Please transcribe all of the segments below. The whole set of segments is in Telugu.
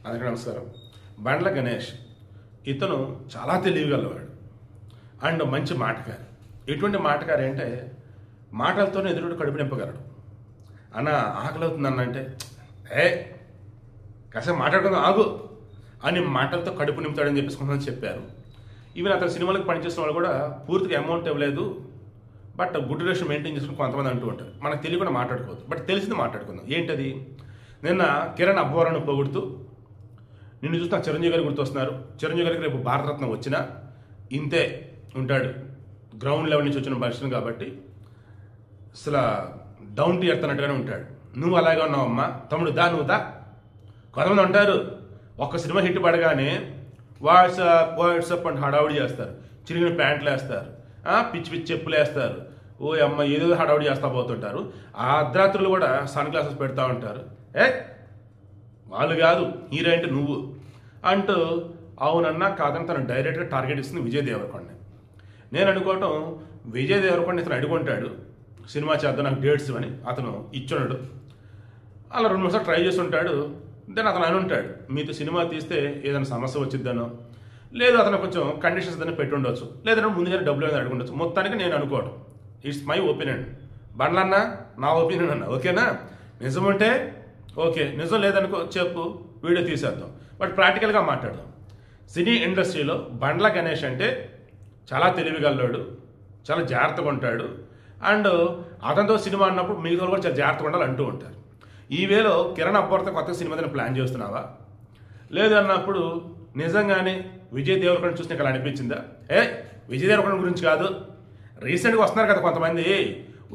అందరికీ నమస్కారం. బండ్ల గణేష్ ఇతను చాలా తెలివిగలవాడు అండ్ మంచి మాటకారి. ఎటువంటి మాటకారి అంటే మాటలతోనే ఎదురుడు కడుపు నింపగలడు. అన్న ఆకలి అవుతుందన్నంటే కాసేపు మాట్లాడుకుందాం ఆగు అని మాటలతో కడుపు నింపుతాడని చెప్పేసి కొంతమంది చెప్పారు. ఈవెన్ అతను సినిమాలకు పనిచేసిన వాళ్ళు కూడా పూర్తిగా అమౌంట్ ఇవ్వలేదు, బట్ గుడ్ రేషన్ మెయింటైన్ చేసుకుని కొంతమంది అంటూ ఉంటారు. మనకు తెలియకుండా మాట్లాడుకోవద్దు, బట్ తెలిసింది మాట్లాడుకుందాం. ఏంటది? నిన్న కిరణ్ అబ్బవరాన్ని పొగుడుతూ నిన్ను చూస్తే చిరంజీవి గారు గుర్తొస్తున్నారు. చిరంజీవి గారికి రేపు భారతరత్న వచ్చినా ఇంతే ఉంటాడు, గ్రౌండ్ లెవెల్ నుంచి వచ్చిన మనుషులు కాబట్టి అసలు డౌన్ టు ఎర్త్ అన్నట్టుగానే ఉంటాడు. నువ్వు అలాగే ఉన్నావమ్మా తమ్ముడు, నువ్వు దా. కొంతమంది అంటారు ఒక్క సినిమా హిట్ పడగానే వాట్సాప్ అండ్ హడావుడి చేస్తారు, చిరిగిన ప్యాంట్లు వేస్తారు, పిచ్చి పిచ్చి చెప్పులు వేస్తారు, ఓ అమ్మ ఏదో హడావుడి చేస్తా పోతుంటారు. ఆ అర్ధరాత్రులు కూడా సన్ గ్లాసెస్ పెడతా ఉంటారు. వాళ్ళు కాదు హీరో అంటే నువ్వు అంటూ అవునన్నా కాదని తను డైరెక్ట్గా టార్గెట్ ఇస్తుంది విజయ్ దేవరకొండ. నేను అనుకోవటం విజయ్ దేవరకొండ ఇతను అడుగుంటాడు సినిమా చేద్దాం నాకు డేట్స్ అని. అతను ఇచ్చున్నాడు, అలా 2-3 సార్లు ట్రై చేస్తుంటాడు. దెన్ అతను అని ఉంటాడు మీతో సినిమా తీస్తే ఏదైనా సమస్య వచ్చిద్దానో, లేదు అతను కొంచెం కండిషన్స్ ఏదైనా పెట్టి ఉండొచ్చు, లేదంటే ముందుగానే డబ్బులు అనేది అడుగుండొచ్చు. మొత్తానికి నేను అనుకోవడం ఇట్స్ మై ఒపీనియన్. బండ్లన్నా నా ఒపీనియన్ అన్న, ఓకేనా? నిజం ఉంటే ఓకే, నిజం లేదనుకో చెప్పు, వీడియో తీసేద్దాం. బట్ ప్రాక్టికల్గా మాట్లాడదాం. సినీ ఇండస్ట్రీలో బండ్ల గణేష్ అంటే చాలా తెలివిగలడు, చాలా జాగ్రత్తగా ఉంటాడు. అండ్ అతనితో సినిమా అన్నప్పుడు మిగతా కూడా చాలా జాగ్రత్తగా ఉండాలి అంటూ ఉంటారు. ఈ వేలో కిరణ్ అబ్బవరతో కొత్త సినిమా ప్లాన్ చేస్తున్నావా? లేదు అన్నప్పుడు నిజంగానే విజయ్ దేవరకొండ చూసి నీకు అలా అనిపించిందా? విజయ్ దేవరకొండ గురించి కాదు, రీసెంట్గా వస్తున్నారు కదా కొంతమంది,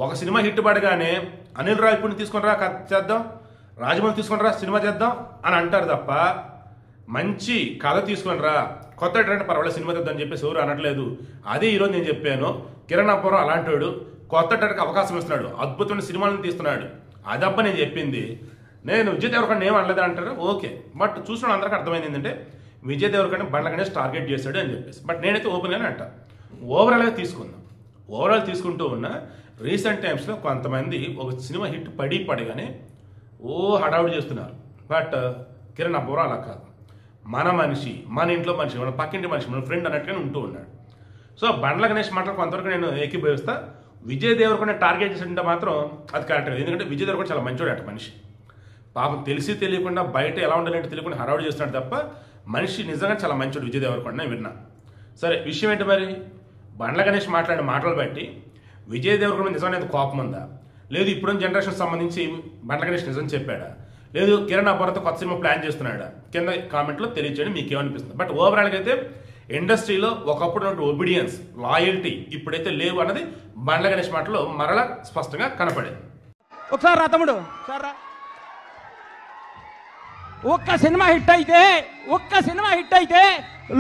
ఒక సినిమా హిట్ పడగానే అనిల్ రావిపూడిని తీసుకొని రా కథ చేద్దాం, రాజమౌళి తీసుకొని రా సినిమా చేద్దాం అని అంటారు తప్ప మంచి కథ తీసుకొని రా, కొత్త ట్రెండ్ పర్వాలేదు సినిమా చేద్దాం అని చెప్పేసి ఎవరు అనట్లేదు. అదే ఈరోజు నేను చెప్పాను, కిరణ్ అబ్బవరం అలాంటి వాడు, కొత్త ట్రెండ్కి అవకాశం ఇస్తున్నాడు, అద్భుతమైన సినిమాలను తీస్తున్నాడు. అదబ్బ నేను చెప్పింది. నేను విజయ్ దేవరకొండ ఏం అనలేదు అంటారు, ఓకే. బట్ చూసిన అందరికీ అర్థమైంది ఏంటంటే విజయ్ దేవరకొండ బండ్ల గణేష్ టార్గెట్ చేశాడు అని చెప్పేసి. బట్ నేనైతే ఓపెన్గానే అంటా, ఓవరాల్గా తీసుకుందాం. ఓవరాల్ తీసుకుంటూ ఉన్న రీసెంట్ టైమ్స్లో కొంతమంది ఒక సినిమా హిట్ పడగానే ఓ హడావుడి చేస్తున్నారు. బట్ కిరణ్ అబ్బవరం అలా కాదు, మన మనిషి, మన ఇంట్లో మనిషి, మన పక్కింటి మనిషి, మన ఫ్రెండ్ అన్నట్టుగానే ఉంటూ ఉన్నాడు. సో బండ్ల గణేష్ మాటలు కొంతవరకు నేను ఏకీభవిస్తా. విజయ్ దేవరకొండ టార్గెట్ చేసింటే మాత్రం అది కరెక్ట్. ఎందుకంటే విజయ్ దేవరకొండ చాలా మంచోడు అట మనిషి. పాపం తెలిసి తెలియకుండా బయట ఎలా ఉండాలంటే తెలియకుండా హడావుడి చేస్తున్నాడు తప్ప మనిషి నిజంగా చాలా మంచోడు విజయ్ దేవరకొండ, నేను విన్నా. సరే, విషయం ఏంటి మరి? బండ్ల గణేష్ మాట్లాడిన మాటలు బట్టి విజయ్ దేవరకొండ నిజమైన కోపం ఉందా, లేదు ఇప్పుడున్న జనరేషన్ సంబంధించి బండ్ల గణేష్ నిజం చెప్పాడా, లేదు కిరణ్ అబ్బవరంతో కొత్త సినిమా ప్లాన్ చేస్తున్నాడా? కింద కామెంట్లో తెలియచేయండి మీకు ఏమనిపిస్తుంది. బట్ ఓవరాల్గా అయితే ఇండస్ట్రీలో ఒకప్పుడు ఉన్న ఒబీడియన్స్, లాయల్టీ ఇప్పుడైతే లేవు అన్నది బండ్ల గణేష్ మాటలో మరలా స్పష్టంగా కనపడేది. ఒకసారి రా తమ్ముడు, ఒక్క సినిమా హిట్ అయితే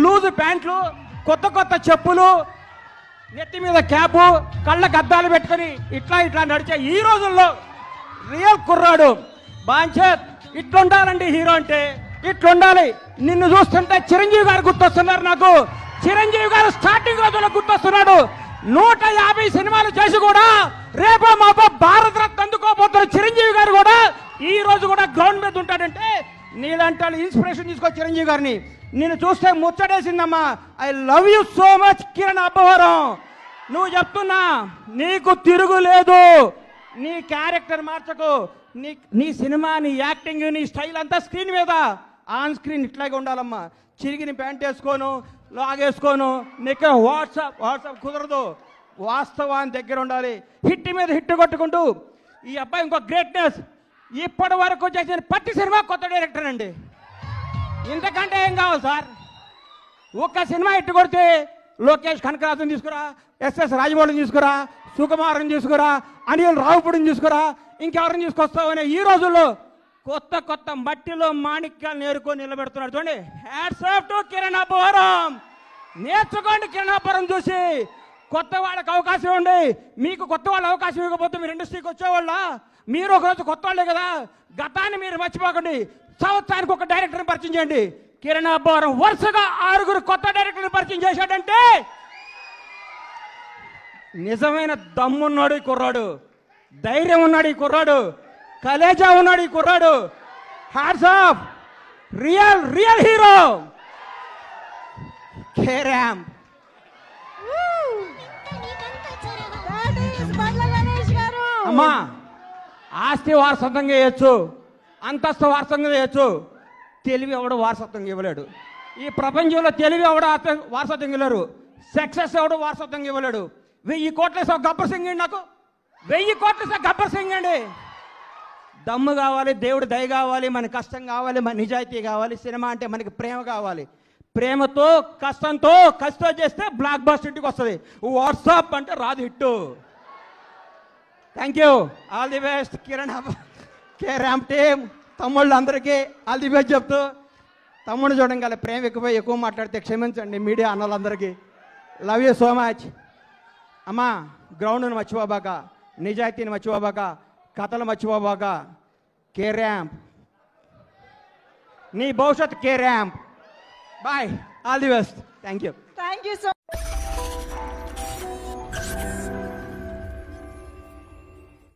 లూజు ప్యాంట్లు, కొత్త కొత్త చెప్పులు, నెత్తి మీద క్యాపు, కళ్ళకు అద్దాలు పెట్టుకొని ఇట్లా నడిచే ఈ రోజుల్లో రియల్ కుర్రాడు బాంచేత్ ఇట్లుండాలండి. హీరో అంటే ఇట్లుండాలి. నిన్ను చూస్తుంటే చిరంజీవి గారు గుర్తొస్తున్నారు నాకు. చిరంజీవి గారు స్టార్టింగ్ రోజుల్లో గుర్తొస్తున్నాడు. 150 సినిమాలు చేసి కూడా రేపో మాపో భారతరత్న అందుకోబోతున్న చిరంజీవి గారు కూడా ఈ రోజు కూడా గ్రౌండ్ మీద ఉంటాడంటే నీలాంటి ఇన్స్పిరేషన్ తీసుకో చిరంజీవి గారిని. నిన్ను చూస్తే ముచ్చటేసిందమ్మా. I love you so much Kiran Abbavaram. నువ్వు చెప్తున్నా నీకు తిరుగులేదు. నీ క్యారెక్టర్ మార్చకు. నీ సినిమా, నీ యాక్టింగ్, నీ స్టైల్ అంతా స్క్రీన్ మీద, ఆన్ స్క్రీన్ ఇట్లాగే ఉండాలమ్మా. చిరిగిన ప్యాంట్ వేసుకోను, లాగేసుకోను, నీకు వాట్సాప్ కుదరదు. వాస్తవాన్ని దగ్గర ఉండాలి. హిట్ మీద హిట్ కొట్టుకుంటూ ఈ అబ్బాయి ఇంకో గ్రేట్నెస్. ఇప్పటి వరకు చేసిన ప్రతి సినిమా కొత్త డైరెక్టర్ అండి. ఇంతకంటే ఏం కావాలి సార్? ఒక్క సినిమా హిట్ కొడితే లోకేష్ కనకరాజుని తీసుకురా, ఎస్ఎస్ రాజమౌళిని తీసుకురా, సుకుమార్ని తీసుకురా, అనిల్ రావిపూడిని తీసుకురా, ఇంకెవరిని తీసుకొస్తావనే ఈ రోజుల్లో కొత్త కొత్త మట్టిలో మాణిక్యాలు నేర్కొని నిలబెడుతున్నాడు. చూడండి, hats off to Kiran Abbavaram. నేర్చుకోండి కిరణ్ అబ్బవరం చూసి. కొత్త వాళ్ళకి అవకాశం ఇవ్వండి. మీకు కొత్త వాళ్ళు అవకాశం ఇవ్వకపోతే మీరు ఇండస్ట్రీకి వచ్చేవాళ్ళ? మీరు ఒకరోజు కొత్త వాళ్ళే కదా. గతాన్ని మీరు మర్చిపోకండి. సంవత్సరానికి ఒక డైరెక్టర్ని పరిచయం చేయండి. కిరణ్ అబ్బవరం వరుసగా 6 కొత్త డైరెక్టర్ని పరిచయం చేశాడంటే నిజమైన దమ్మున్నాడు ఈ కుర్రాడు, ధైర్యం ఉన్నాడు ఈ కుర్రాడు, కలేజా ఉన్నాడు ఈ కుర్రాడు. Hats off. Real real hero K ramp. అమ్మా, ఆస్తి వారసత్వంగా చేయొచ్చు, అంతస్తు వారసత్వంగా చేయొచ్చు, తెలివి ఎవడు వారసత్వంగా ఇవ్వలేడు. ఈ ప్రపంచంలో తెలివి ఎవడు వారసత్వంగా ఇవ్వలేరు, సక్సెస్ ఎవడు వారసత్వంగా ఇవ్వలేడు. 1000 కోట్ల గబ్బర్ సింగ్ అండి, నాకు 1000 కోట్ల గబ్బర్ సింగ్ అండి. దమ్ము కావాలి, దేవుడి దయ కావాలి, మన కష్టం కావాలి, మన నిజాయితీ కావాలి. సినిమా అంటే మనకి ప్రేమ కావాలి. ప్రేమతో కష్టంతో చేస్తే బ్లాక్ బస్టర్ ఇంటికి వస్తుంది. వాట్సాప్ అంటే రాదు hit. Thank you, all the best Kiran K ramp team. తమ్ముళ్ళు అందరికీ ఆల్ ది బెస్ట్ చెప్తూ, తమ్ముడు చూడండి ప్రేమ ఎక్కువ మాట్లాడితే క్షమించండి మీడియా అన్నలందరికీ. Love you so much. అమ్మా, గ్రౌండ్ను మర్చిపోబాక, నిజాయితీని మర్చిపోబాక, కథలు మర్చిపోబాక. కే ర్యాంప్, నీ భవిష్యత్ కే ర్యాంప్. Bye, all the best. Thank you. Thank you so